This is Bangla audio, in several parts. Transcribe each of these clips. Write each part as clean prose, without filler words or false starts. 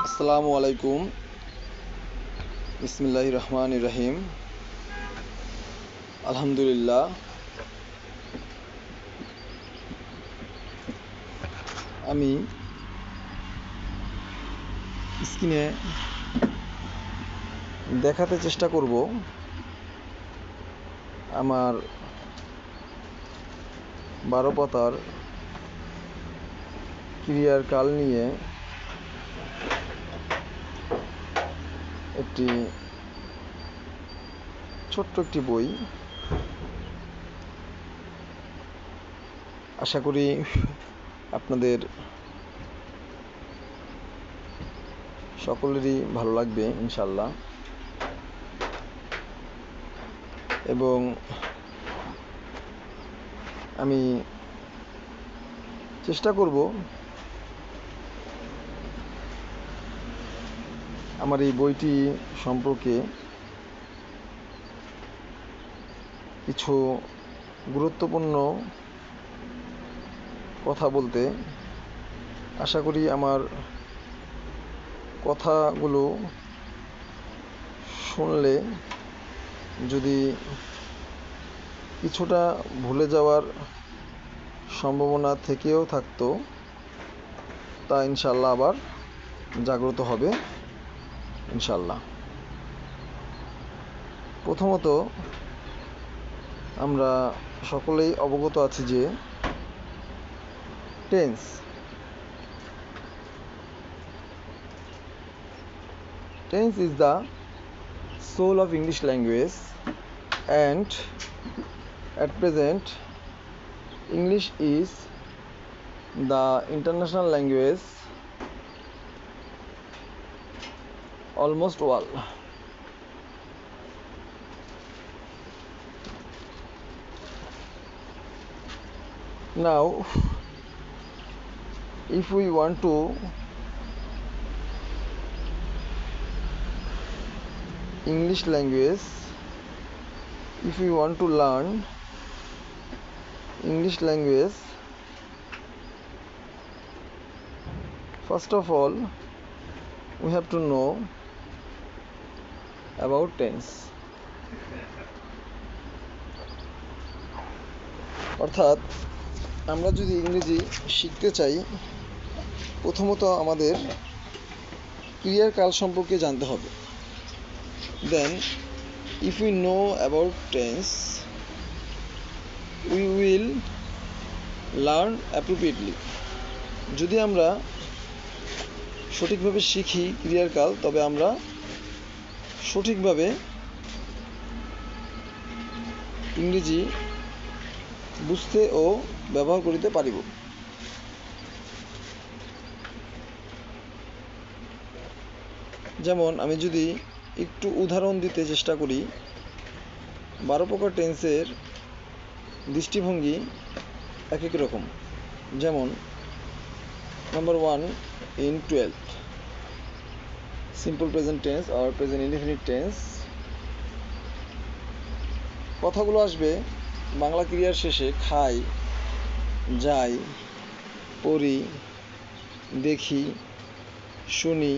আসসালামু আলাইকুম। বিসমিল্লাহির রহমানির রহিম। আলহামদুলিল্লাহ। আমি স্ক্রিনে দেখাতে চেষ্টা করব আমার 12 পাতার ক্রিয়ার কাল নিয়ে একটি ছোট্ট একটি বই। আশা করি আপনাদের সকলেরই ভালো লাগবে ইনশাল্লাহ, এবং আমি চেষ্টা করব আমার এই বইটি সম্পর্কে কিছু গুরুত্বপূর্ণ কথা বলতে। আশা করি আমার কথাগুলো শুনলে যদি কিছুটা ভুলে যাওয়ার সম্ভাবনা থেকেও থাকতো, তা ইনশাল্লাহ আবার জাগ্রত হবে ইনশাল্লাহ। প্রথমত, আমরা সকলেই অবগত আছি যে tense is the soul of English language, and at present English is the international language almost all. Now, if we want to English language, if we want to learn English language, first of all we have to know about tense. অর্থাৎ আমরা যদি ইংরেজি শিখতে চাই, প্রথমত আমাদের ক্রিয়ার কাল সম্পর্কে জানতে হবে। Then if we know about tense, we will learn appropriately. যদি আমরা সঠিকভাবে শিখি ক্রিয়ার কাল, তবে আমরা সঠিকভাবে ইংরেজি বুঝতে ও ব্যবহার করিতে পারিব। যেমন আমি যদি একটু উদাহরণ দিতে চেষ্টা করি, 12 প্রকার টেন্সের দৃষ্টিভঙ্গি এক এক রকম। যেমন number 1 in 12th, simple present tense or present indefinite tense। কথাগুলো আসবে বাংলা ক্রিয়ার শেষে খাই, যাই, পড়ি, দেখি, শুনি,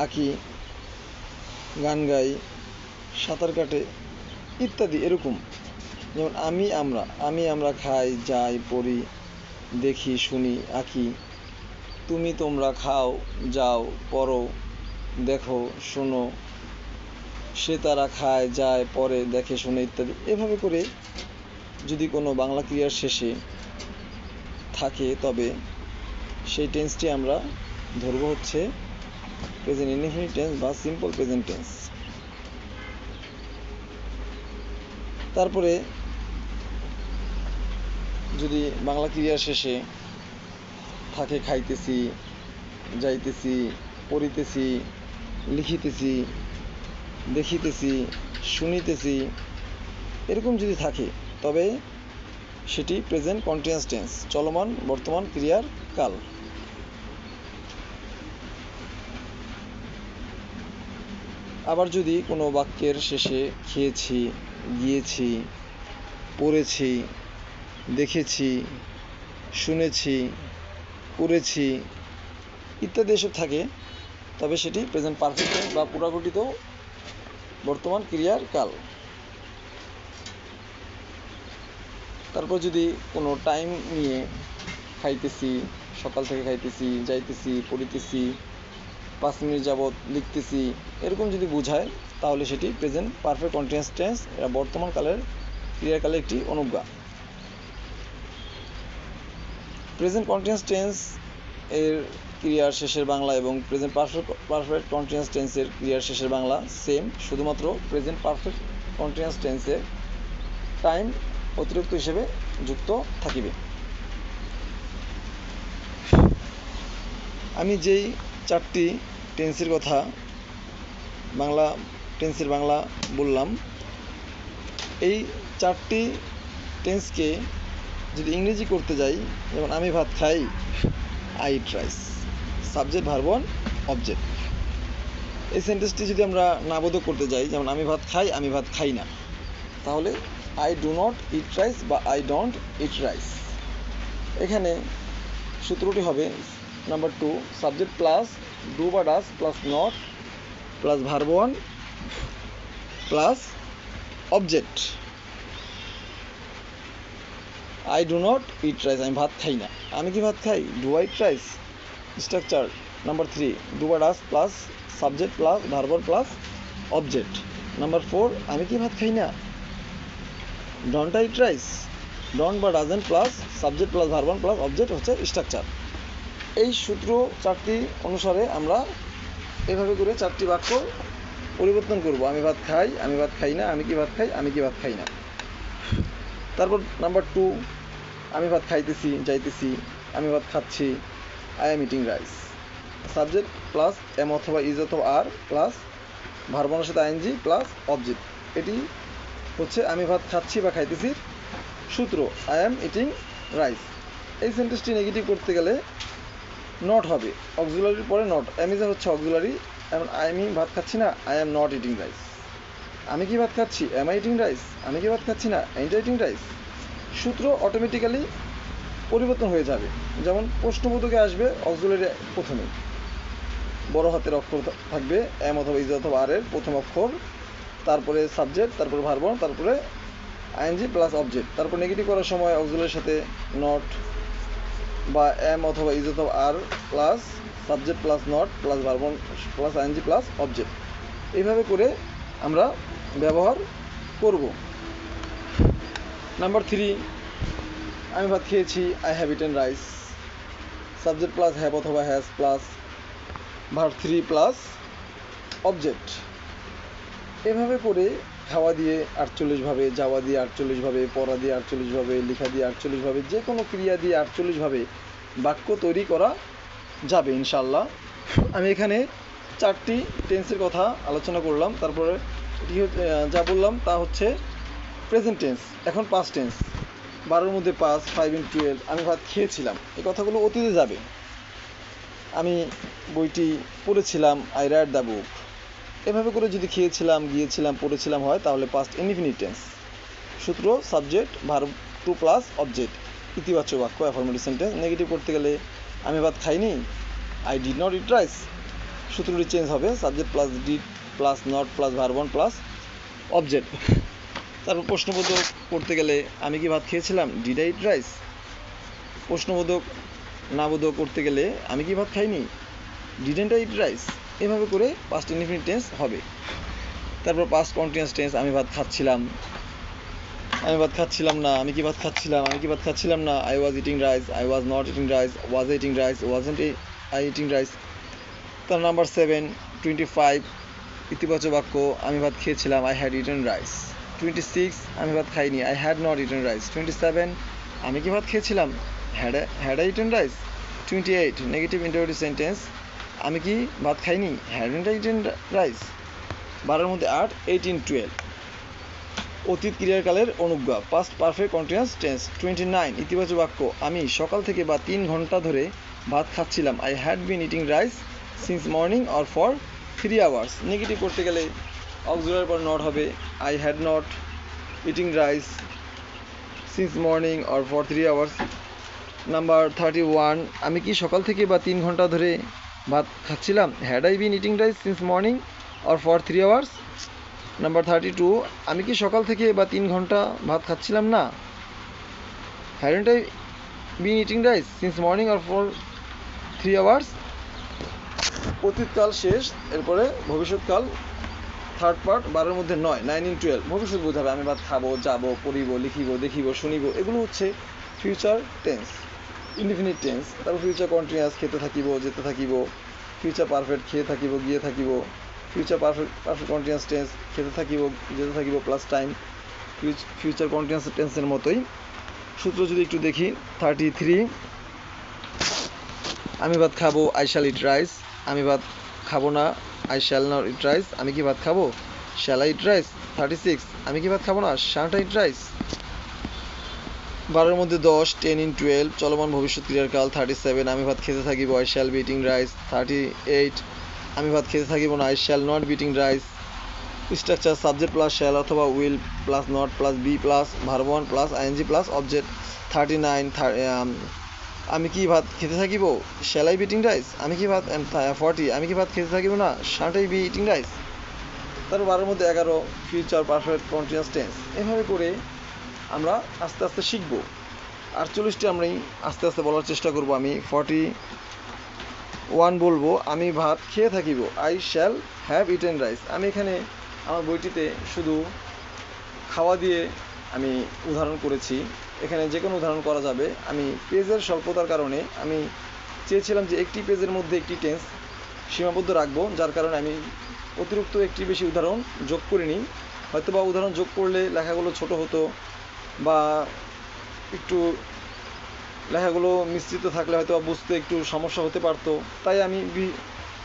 আঁকি, গান গাই, সাঁতার কাটে ইত্যাদি এরকম। যেমন আমি আমরা খাই, যাই, পড়ি, দেখি, শুনি, আঁকি। তুমি তোমরা খাও, যাও, পড়ো, দেখো, শোনো। সে তারা খায়, যায়, পড়ে, দেখে, শোনে ইত্যাদি। এভাবে করে যদি কোনো বাংলা ক্রিয়ার শেষে থাকে, তবে সেই টেন্সটি আমরা ধরব হচ্ছে প্রেজেন্ট ইনডেফিনিট টেন্স বা সিম্পল প্রেজেন্ট টেন্স। তারপরে যদি বাংলা ক্রিয়ার শেষে থাকে খাইতেছি, যাইতেছি, পড়িতেছি, লিখিতেছি, দেখিতেছি, শুনিতেছি, এরকম যদি থাকে, তবে সেটি প্রেজেন্ট কন্টিনিউয়াস টেন্স, চলমান বর্তমান ক্রিয়ার কাল। আবার যদি কোনো বাক্যের শেষে খেয়েছি, গিয়েছি, পড়েছি, দেখেছি, শুনেছি, করেছি ইত্যাদি এসব থাকে, তবে সেটি প্রেজেন্ট পারফেক্ট টেন্স বা পুরাঘটিত বর্তমান ক্রিয়ার কাল। তারপর যদি কোনো টাইম নিয়ে খাইতেছি, সকাল থেকে খাইতেছি, যাইতেছি, পড়িতেছি, 5 মিনিট যাবৎ লিখতেছি, এরকম যদি বোঝায় তাহলে সেটি প্রেজেন্ট পারফেক্ট কন্টিনিউয়াস টেন্স, এটা বর্তমান কালের ক্রিয়ার কালের একটি অনুজ্ঞা। প্রেজেন্ট কন্টিনিউয়াস টেন্স এর ক্রিয়ার শেষের বাংলা এবং প্রেজেন্ট পারফেক্ট কন্টিনিউয়াস টেন্সের ক্রিয়ার শেষের বাংলা সেম, শুধুমাত্র প্রেজেন্ট পারফেক্ট কন্টিনিউয়াস টেন্সে টাইম অতিরিক্ত হিসেবে যুক্ত থাকিবে। আমি যেই 4টি টেন্সের কথা টেন্সের বাংলা বললাম, এই 4টি টেন্সকে যদি ইংরেজি করতে যাই, যেমন আমি ভাত খাই, I eat rice, subject verb object. এই সেন্টেন্সটি যদি আমরা নাবোধক করতে যাই, যেমন আমি ভাত খাই, আমি ভাত খাই না, তাহলে I do not eat rice বা আই ডোন্ট ইট রাইস। এখানে সূত্রটি হবে নাম্বার 2, সাবজেক্ট প্লাস ডু বা does plus not plus verb plus object. I do not eat rice, আমি ভাত খাই না। আমি কি ভাত খাই, do I eat rice. Structure number 3, do বা does plus subject plus verb plus object. Number 4, আমি কি ভাত খাই না, don't I eat rice, don't বা doesn't plus subject plus verb plus object হচ্ছে স্ট্রাকচার। এই সূত্র 4টি অনুসারে আমরা এভাবে করে 4টি বাক্য পরিবর্তন করব। আমি ভাত খাই, আমি ভাত খাই না, আমি কি ভাত খাই, আমি কি ভাত খাই না। তারপর নাম্বার 2, আমি ভাত খাইতেছি, যাইতেছি, আমি ভাত খাচ্ছি, I am eating rice, subject plus M অথবা ইজ অথবা আর প্লাস ভার্বনের সাথে আইএনজি প্লাস অবজেক্ট। এটি হচ্ছে আমি ভাত খাচ্ছি বা খাইতেছি সূত্র, আই এম ইটিং রাইস। এই সেন্টেন্সটি নেগেটিভ করতে গেলে নট হবে, অক্সিলারির পরে নট, অ্যামিজার হচ্ছে অক্সিলারি। এখন আমি ভাত খাচ্ছি না, I am not eating rice. আমি কি ভাত খাচ্ছি, এম আই ইটিং রাইস, আমি কি ভাত খাচ্ছি না, এন্ট ইটিং রাইস। সূত্র অটোমেটিক্যালি পরিবর্তন হয়ে যাবে। যেমন প্রশ্নবোধকে আসবে অক্সিলারি প্রথমে, বড় হাতের অক্ষর থাকবে এম অথবা ইজ অথবা আর এর প্রথম অক্ষর, তারপরে সাবজেক্ট, তারপরে ভার্ব, তারপরে আইএনজি প্লাস অবজেক্ট। তারপর নেগেটিভ করার সময় অক্সিলারির সাথে নট বা এম অথবা ইজ অথবা are plus subject plus not plus verb plus ING plus object. এইভাবে করে আমরা ব্যবহার করব। নাম্বার 3, আমি ভাত খেয়েছি, I have eaten rice, subject plus have অথবা has plus verb 3 plus object. এভাবে করে খাওয়া দিয়ে 48 ভাবে, যাওয়া দিয়ে 48 ভাবে, পড়া দিয়ে 48 ভাবে, লেখা দিয়ে 48 ভাবে, যে কোনো ক্রিয়া দিয়ে 48 ভাবে বাক্য তৈরি করা যাবে ইনশাল্লাহ। আমি এখানে 4টি টেন্সের কথা আলোচনা করলাম। তারপরে যা বললাম তা হচ্ছে প্রেজেন্ট টেন্স। এখন পাস্ট টেন্স, 12-এর মধ্যে 5, 5 × 12, আমি ভাত খেয়েছিলাম, এই কথাগুলো অতীতে যাবে। আমি বইটি পড়েছিলাম, আই রেড দ্য বুক। এভাবে করে যদি খেয়েছিলাম, গিয়েছিলাম, পড়েছিলাম হয় তাহলে পাস্ট ইনডিফিনিট টেন্স। সূত্র subject verb two plus object, ইতিবাচক বাক্য অ্যাফার্মেটিভ সেন্টেন্স। নেগেটিভ করতে গেলে আমি ভাত খাইনি, I did not eat rice, সূত্রটি চেঞ্জ হবে, subject plus did plus not plus verb plus object. তারপর প্রশ্নবোধক করতে গেলে আমি কি ভাত খেয়েছিলাম, ডিড আই ইট রাইস। প্রশ্নবোধক নাবোধক করতে গেলে আমি কি ভাত খাইনি, ডিডেন্ট আই ইট রাইস। এভাবে করে পাস্ট ইনডিফিনিট টেন্স হবে। তারপর পাস্ট কন্টিনিউয়াস টেন্স, আমি ভাত খাচ্ছিলাম, আমি ভাত খাচ্ছিলাম না, আমি কি ভাত খাচ্ছিলাম, আমি কি ভাত খাচ্ছিলাম না, I was eating rice, I was not eating rice, was eating rice, wasn't I eating rice. তার নাম্বার 7, 25, ইতিবাচক বাক্য, আমি ভাত খেয়েছিলাম, আই হ্যাড ইটেন রাইস। 26, আমি ভাত খাইনি, I had not eaten rice. 27, আমি কি ভাত খেয়েছিলাম, had I eaten rice. 28, negative interrogative sentence, আমি কি ভাত খাইনি, হ্যাডন্ট আই ইটেন রাইস। 12-এর মধ্যে 8, 18, 12, অতীত ক্রিয়াকালের অনুজ্ঞা, পাস্ট পারফেক্ট কন্টিনিউয়াস টেন্স। 29, ইতিবাচক বাক্য, আমি সকাল থেকে বা 3 ঘন্টা ধরে ভাত খাচ্ছিলাম, I had been eating rice since morning or for 3 hours. Negative করতে গেলে অক্সিলারির পর নট হবে, I had not eating rice since morning or for 3 hours. Number 31, আমি কি সকাল থেকে বা 3 ঘন্টা ধরে ভাত খাচ্ছিলাম, had I been eating rice since morning or for 3 hours. Number 32, আমি কি সকাল থেকে বা 3 ঘন্টা ভাত খাচ্ছিলাম না, hadn't I been eating rice since morning or for 3 hours. অতীতকাল শেষ, এরপরে ভবিষ্যৎকাল থার্ড পার্ট, 12-এর মধ্যে 9, 9 in 12 ভবিষ্যৎ বোঝাবে। আমি ভাত খাবো, যাবো, পড়িব, লিখিব, দেখিব, শুনিব, এগুলো হচ্ছে ফিউচার টেন্স, ইনডিফিনিট টেন্স। তারপর ফিউচার কন্টিনিউয়াস, খেতে থাকিব, যেতে থাকিব। ফিউচার পারফেক্ট, খেয়ে থাকিব, গিয়ে থাকিব। ফিউচার পারফেক্ট কন্টিনিউয়াস টেন্স, খেতে থাকিব, যেতে থাকিব প্লাস টাইম, ফিউচার কন্টিনিউয়াস টেন্সের মতোই। সূত্র যদি একটু দেখি, 33, আমি ভাত খাবো, আই শ্যাল ইট রাইস। আমি ভাত খাবো না, I shall not eat rice. আমি কি ভাত খাবো, শ্যাল আই ইট রাইস। 36, আমি কি ভাত খাবো না, শ্যান্ট আই ইট রাইস। 12-এর মধ্যে 10, 10 in 12 চলমান ভবিষ্যৎ ক্রিয়ার কাল। 37, আমি ভাত খেতে থাকিব, I shall be eating rice. 38, আমি ভাত খেতে থাকিব না, I shall not be eating rice. Structure subject plus shall অথবা will plus not plus be plus verb 1 plus ING plus object. 39, আমি কি ভাত খেতে থাকিব, shall I be eating rice. আমি কি ভাত 40, আমি কি ভাত খেতে থাকিব না, shan't I be eating rice. তারপর 12-এর মধ্যে 11, ফিউচার পারফেক্ট কন্টিনিউয়াস টেন্স। এভাবে করে আমরা আস্তে আস্তে শিখব। 48টি আমি আস্তে আস্তে বলার চেষ্টা করব। আমি 41 বলবো, আমি ভাত খেয়ে থাকিব, I shall have eaten rice. আমি এখানে আমার বইটিতে শুধু খাওয়া দিয়ে আমি উদাহরণ করেছি, এখানে যে কোনো উদাহরণ করা যাবে। আমি পেজের স্বল্পতার কারণে আমি চেয়েছিলাম যে একটি পেজের মধ্যে একটি টেন্স সীমাবদ্ধ রাখবো, যার কারণে আমি অতিরিক্ত একটি বেশি উদাহরণ যোগ করিনি। হয়তো বা উদাহরণ যোগ করলে লেখাগুলো ছোট হতো বা একটু লেখাগুলো মিশ্রিত থাকলে হয়তো বুঝতে একটু সমস্যা হতে পারতো। তাই আমি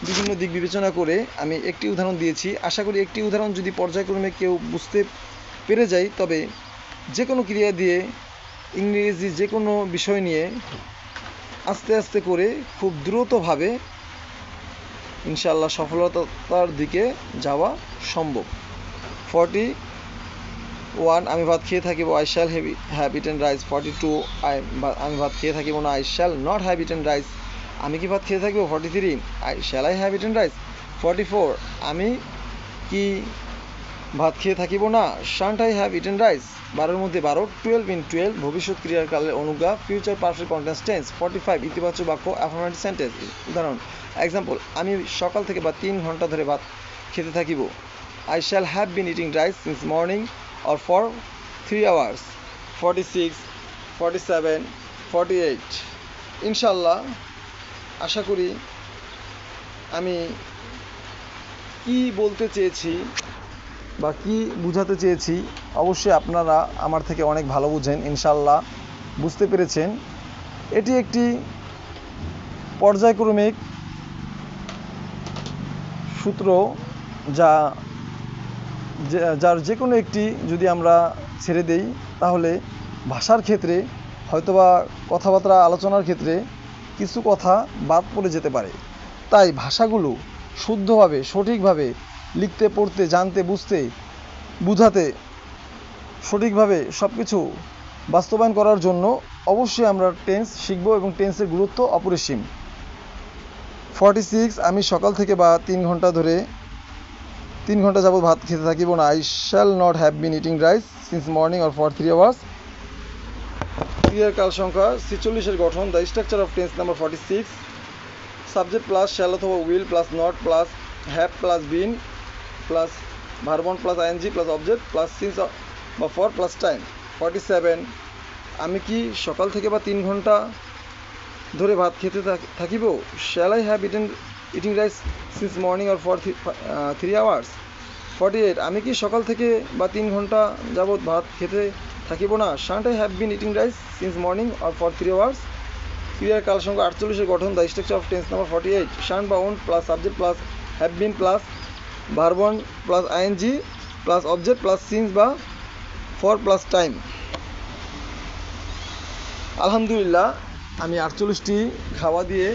বিভিন্ন দিক বিবেচনা করে আমি একটি উদাহরণ দিয়েছি। আশা করি একটি উদাহরণ যদি পর্যায়ক্রমে কেউ বুঝতে পেরে যায়, তবে যে কোনো ক্রিয়া দিয়ে ইংরেজি যে কোনো বিষয় নিয়ে আস্তে আস্তে করে খুব দ্রুতভাবে ইনশাআল্লাহ সফলতার দিকে যাওয়া সম্ভব। 41, আমি ভাত খেয়ে থাকিব, I shall have eaten rice. 42, আমি ভাত খেয়ে থাকিব না, I shall not have eaten rice. আমি কি ভাত খেয়ে থাকিব। 43, I shall I have eaten rice. 44, আমি কি ভাত খেয়ে থাকিব না, shan't I have eaten rice. 12-এর মধ্যে 12, 12 in 12 ভবিষ্যৎ ক্রিয়ার কালের অনুজ্ঞা, ফিউচার পারফেক্ট কন্টিনিউয়াস টেন্স। 45, ইতিবাচক বাক্য, অ্যাফার্মেটিভ সেন্টেন্স। উদাহরণ, এক্সাম্পল, আমি সকাল থেকে বা 3 ঘন্টা ধরে ভাত খেতে থাকিব, I shall have been eating rice since morning or for 3 hours. 46, 47, 48। ইনশাল্লাহ আশা করি আমি কি বলতে চেয়েছি বা কি বুঝাতে চেয়েছি অবশ্যই আপনারা আমার থেকে অনেক ভালো বুঝেন, ইনশাল্লাহ বুঝতে পেরেছেন। এটি একটি পর্যায়ক্রমিক সূত্র, যার যে কোনো একটি যদি আমরা ছেড়ে দেই, তাহলে ভাষার ক্ষেত্রে হয়তোবা কথাবার্তা আলোচনার ক্ষেত্রে কিছু কথা বাদ পড়ে যেতে পারে। তাই ভাষাগুলো শুদ্ধভাবে, সঠিকভাবে লিখতে, পড়তে, জানতে, বুঝতে, বুঝাতে, সঠিকভাবে সব কিছু বাস্তবায়ন করার জন্য অবশ্যই আমরা টেন্স শিখব এবং টেন্সের গুরুত্ব অপরিসীম। 46, আমি সকাল থেকে বা 3 ঘন্টা যাবত ভাত খেতে থাকিব না, I shall not have been eating rice since morning or for 3 hours. ক্রিয়ার কাল সংখ্যা 46-এর গঠন, the structure of tense. Number 46, subject plus shall অথবা will plus not plus have plus been plus verb 1 plus ING plus object plus since বা ফর প্লাস টাইম। 47, আমি কি সকাল থেকে বা 3 ঘন্টা ধরে ভাত খেতে থাকিব, shall I have eating rice since morning or for 3 hours. 48, আমি কি সকাল থেকে বা 3 ঘন্টা যাবৎ ভাত খেতে থাকিব না, shan't I have been eating rice since morning or for 3 hours. ক্রিয়ার কাল সংখ্যা 48-এর গঠন, the structure of tense. Number 48, shan't বা won't plus subject plus have been plus verb 1 plus ING plus object plus since বা ফর প্লাস টাইম। আলহামদুলিল্লাহ, আমি 48টি খাওয়া দিয়ে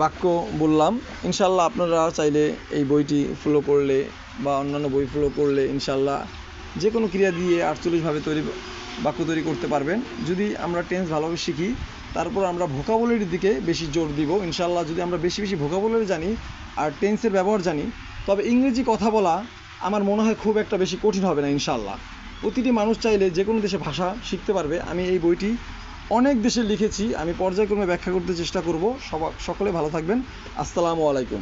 বাক্য বললাম। ইনশাল্লাহ আপনারা চাইলে এই বইটি ফলো করলে বা অন্যান্য বই ফলো করলে ইনশাল্লাহ যে কোনো ক্রিয়া দিয়ে 48ভাবে বাক্য তৈরি করতে পারবেন। যদি আমরা টেন্স ভালোভাবে শিখি তারপর আমরা ভোকাবুলারির দিকে বেশি জোর দিব ইনশাআল্লাহ। যদি আমরা বেশি বেশি ভোকাবুলারি জানি আর টেন্সের ব্যবহার জানি, তবে ইংরেজি কথা বলা আমার মনে হয় খুব একটা বেশি কঠিন হবে না ইনশাআল্লাহ। প্রতিটি মানুষ চাইলে যে কোনো দেশে ভাষা শিখতে পারবে। আমি এই বইটি অনেক দেশে লিখেছি, আমি পর্যায়ক্রমে ব্যাখ্যা করতে চেষ্টা করব। সকলে ভালো থাকবেন। আসসালামু আলাইকুম।